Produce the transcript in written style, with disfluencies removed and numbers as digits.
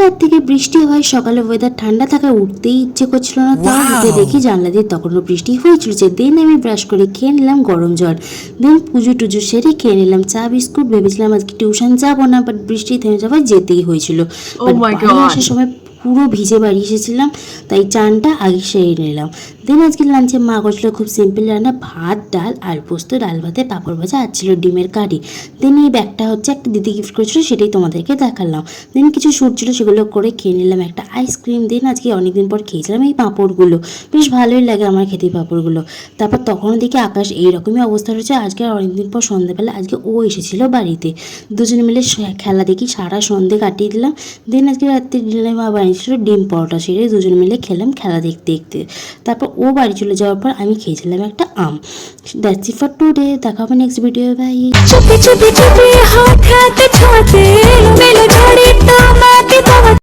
রাত থেকে বৃষ্টি হয়, সকালে ওয়েদার ঠান্ডা থাকায় উঠতেই ইচ্ছে করছিল না। তাও উঠে দেখি জানলা দিয়ে তখনও বৃষ্টি হয়েছিল। দেন আমি ব্রাশ করে খেয়ে নিলাম গরম জল। দেন পুজো টুজো সেরে খেয়ে নিলাম চা বিস্কুট। ভেবেছিলাম আজকে টিউশন যাবো না, বাট বৃষ্টি থেমে যাওয়ায় যেতেই হয়েছিল। বাট বাড়ি আসার সময় পুরো ভিজে বাড়ি এসেছিলাম, তাই চানটা আগে সেরে নিলাম। দেন আজকে লাঞ্চে মা করছিল খুব সিম্পল রান্না, ভাত ডাল আলু পোস্ত, ডাল ভাতে পাঁপড় ভাজা আর ছিল ডিমের কারি। দেন এই ব্যাগটা হচ্ছে একটা দিদি গিফট করেছিল, সেটাই তোমাদেরকে দেখালাম। দেন কিছু শ্যুট ছিল, সেগুলো করে খেয়ে নিলাম একটা আইসক্রিম। দেন আজকে অনেকদিন পর খেয়েছিলাম এই পাঁপড়গুলো, বেশ ভালোই লাগে আমার খেতে পাঁপড়গুলো। তারপর তখনও দেখি আকাশ এইরকমই অবস্থা রয়েছে। আজকে অনেকদিন পর সন্ধ্যেবেলা আজকে ও এসেছিল বাড়িতে, দুজনে মিলে খেলা দেখি সারা সন্ধ্যে কাটিয়ে দিলাম। দেন আজকে রাত্রে ডিনারে মা বানিয়েছিল ডিম পরোটা, সেটাই দুজনে মিলে খেলাম খেলা দেখতে দেখতে। তারপর ও বাড়ি চলে যাওয়ার পর আমি খেয়েছিলাম একটা আম। That's it for today. দেখা হবে নেক্সট ভিডিও। বাই।